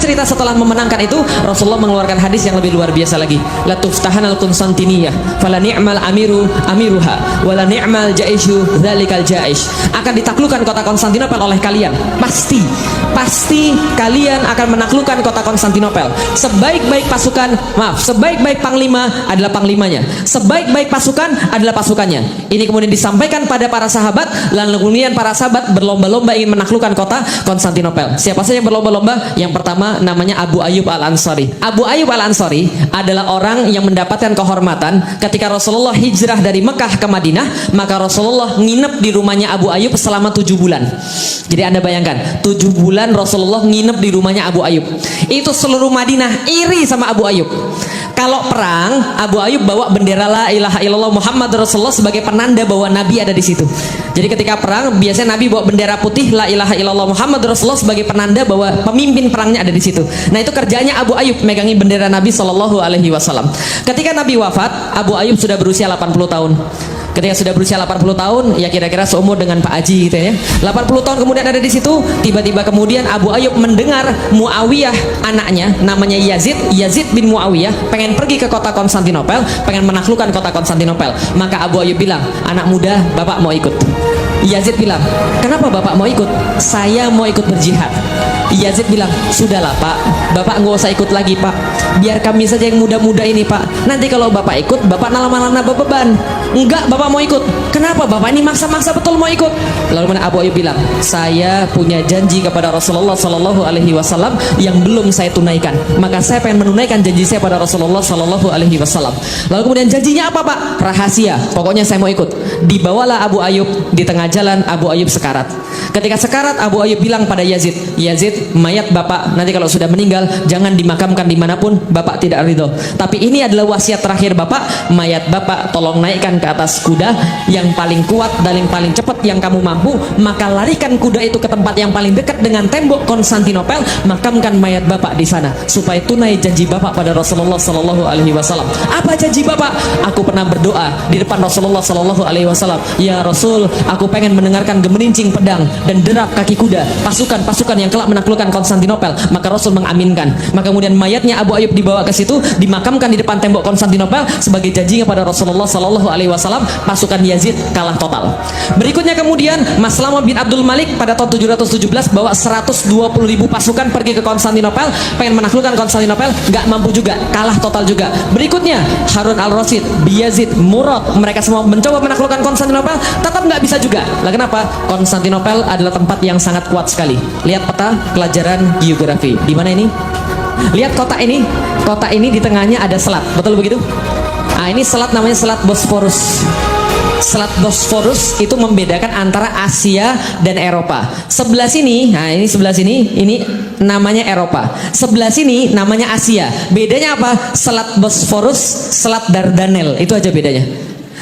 cerita setelah memenangkan itu, Rasulullah mengeluarkan hadis yang lebih luar biasa lagi. La tuftahanal Konstantiniyah, fala ni'mal amiruha, wala ni'mal jaishu dzalikal jaish. Akan ditaklukkan kota Konstantinopel oleh kalian. Pasti kalian akan menaklukkan kota Konstantinopel. Sebaik-baik pasukan, sebaik-baik panglima adalah panglimanya. Sebaik-baik pasukan adalah pasukannya. Ini kemudian disampaikan pada para sahabat, lalu kemudian para sahabat berlomba-lomba ingin menaklukkan kota Konstantinopel. Siapa saja yang berlomba-lomba? Yang pertama namanya Abu Ayyub Al-Ansari. Abu Ayyub Al-Ansari adalah orang yang mendapatkan kehormatan ketika Rasulullah hijrah dari Mekah ke Madinah, maka Rasulullah nginep di rumahnya Abu Ayyub selama 7 bulan. Jadi Anda bayangkan, 7 bulan Rasulullah nginep di rumahnya Abu Ayyub. Itu seluruh Madinah iri sama Abu Ayyub. Kalau perang, Abu Ayyub bawa bendera la ilaha illallah Muhammad Rasulullah sebagai penanda bahwa Nabi ada di situ. Jadi ketika perang, biasanya Nabi bawa bendera putih la ilaha illallah Muhammad Rasulullah sebagai penanda bahwa pemimpin perangnya ada di situ. Nah, itu kerjanya Abu Ayyub, megangi bendera Nabi Shallallahu alaihi wasallam. Ketika Nabi wafat, Abu Ayyub sudah berusia 80 tahun. Ketika sudah berusia 80 tahun, ya kira-kira seumur dengan Pak Haji gitu ya. 80 tahun kemudian ada di situ, tiba-tiba kemudian Abu Ayyub mendengar Muawiyah anaknya, namanya Yazid bin Muawiyah, pengen pergi ke kota Konstantinopel, pengen menaklukkan kota Konstantinopel. Maka Abu Ayyub bilang, "Anak muda, bapak mau ikut." Yazid bilang, "Kenapa bapak mau ikut?" "Saya mau ikut berjihad." Yazid bilang, "Sudahlah pak, bapak nggak usah ikut lagi pak, biar kami saja yang muda-muda ini pak. Nanti kalau bapak ikut, bapak nambah beban." "Enggak, bapak mau ikut." "Kenapa bapak ini maksa-maksa betul mau ikut?" Lalu Abu Ayyub bilang, "Saya punya janji kepada Rasulullah Sallallahu Alaihi Wasallam yang belum saya tunaikan, maka saya pengen menunaikan janji saya pada Rasulullah Sallallahu Alaihi Wasallam." Lalu kemudian janjinya apa pak? "Rahasia, pokoknya saya mau ikut." Dibawalah Abu Ayyub, di tengah jalan Abu Ayyub sekarat. Ketika sekarat, Abu Ayyub bilang pada Yazid, "Yazid, mayat bapak nanti kalau sudah meninggal jangan dimakamkan dimanapun, bapak tidak ridho. Tapi ini adalah wasiat terakhir bapak, mayat bapak tolong naikkan ke atas kuda yang paling kuat dan yang paling cepat yang kamu mampu, maka larikan kuda itu ke tempat yang paling dekat dengan tembok Konstantinopel, makamkan mayat bapak di sana supaya tunai janji bapak pada Rasulullah Sallallahu Alaihi Wasallam." "Apa janji bapak?" "Aku pernah berdoa di depan Rasulullah Sallallahu Alaihi Wasallam, ya Rasul, aku pengen mendengarkan gemerincing pedang dan derap kaki kuda pasukan-pasukan yang kelak menaklukkan Konstantinopel." Maka Rasul mengaminkan. Maka kemudian mayatnya Abu Ayyub dibawa ke situ, dimakamkan di depan tembok Konstantinopel sebagai janjinya pada Rasulullah Sallallahu Alaihi Wasallam. Pasukan Yazid kalah total. Berikutnya kemudian Maslamah bin Abdul Malik pada tahun 717 bawa 120.000 pasukan pergi ke Konstantinopel, pengen menaklukkan Konstantinopel, nggak mampu juga, kalah total juga. Berikutnya Harun al-Rasyid, Yazid, Murad, mereka semua mencoba menaklukkan Konstantinopel, tetap nggak bisa juga. Lah kenapa? Konstantinopel adalah tempat yang sangat kuat sekali. Lihat peta pelajaran geografi. Di mana ini? Lihat kota ini. Kota ini di tengahnya ada selat. Betul begitu? Nah, ini selat namanya Selat Bosporus. Selat Bosporus itu membedakan antara Asia dan Eropa. Sebelah sini, nah ini sebelah sini, ini namanya Eropa. Sebelah sini namanya Asia. Bedanya apa? Selat Bosporus, Selat Dardanel, itu aja bedanya.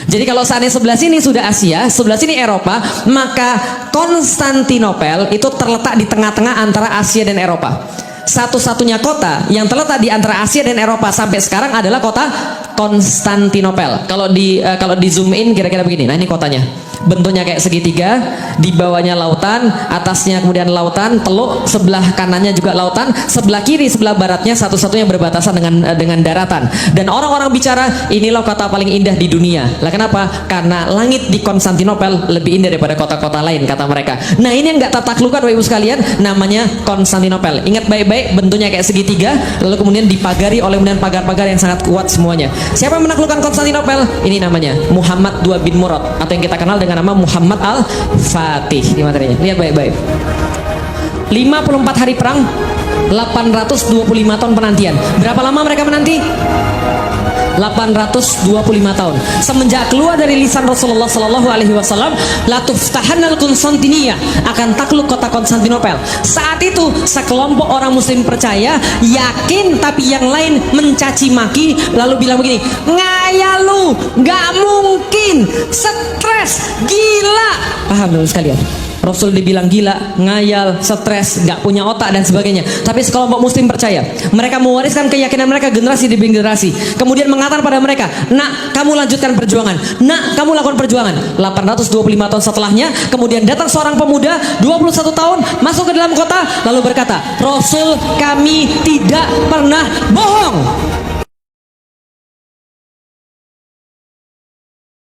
Jadi kalau seandainya sebelah sini sudah Asia, sebelah sini Eropa, maka Konstantinopel itu terletak di tengah-tengah antara Asia dan Eropa. Satu-satunya kota yang terletak di antara Asia dan Eropa sampai sekarang adalah kota Konstantinopel. Kalau di zoom in kira-kira begini. Nah, ini kotanya. Bentuknya kayak segitiga, di bawahnya lautan, atasnya kemudian lautan, teluk, sebelah kanannya juga lautan, sebelah kiri, sebelah baratnya satu-satunya berbatasan dengan daratan. Dan orang-orang bicara, inilah kota paling indah di dunia. Lah kenapa? Karena langit di Konstantinopel lebih indah daripada kota-kota lain, kata mereka. Nah, ini yang nggak tertaklukkan Bapak Ibu sekalian, namanya Konstantinopel. Ingat baik-baik, bentuknya kayak segitiga, lalu kemudian dipagari oleh kemudian pagar-pagar yang sangat kuat semuanya. Siapa yang menaklukkan Konstantinopel? Ini namanya Muhammad II bin Murad, atau yang kita kenal dengan nama Muhammad Al-Fatih. Di materinya, lihat baik-baik. 54 hari perang, 825 tahun penantian. Berapa lama mereka menanti? 825 tahun. Semenjak keluar dari lisan Rasulullah Sallallahu Alaihi Wasallam, la tuftahanal Konstantiniyah, akan takluk kota Konstantinopel. Saat itu sekelompok orang Muslim percaya, yakin, tapi yang lain mencaci maki, lalu bilang begini, "Ngaya lu, nggak mungkin, stres, gila." Paham dulu sekalian? Rasul dibilang gila, ngayal, stres, nggak punya otak dan sebagainya. Tapi sekelompok muslim percaya. Mereka mewariskan keyakinan mereka generasi demi generasi. Kemudian mengatakan pada mereka, nak, kamu lanjutkan perjuangan. Nak, kamu lakukan perjuangan. 825 tahun setelahnya, kemudian datang seorang pemuda 21 tahun masuk ke dalam kota lalu berkata, Rasul kami tidak pernah bohong.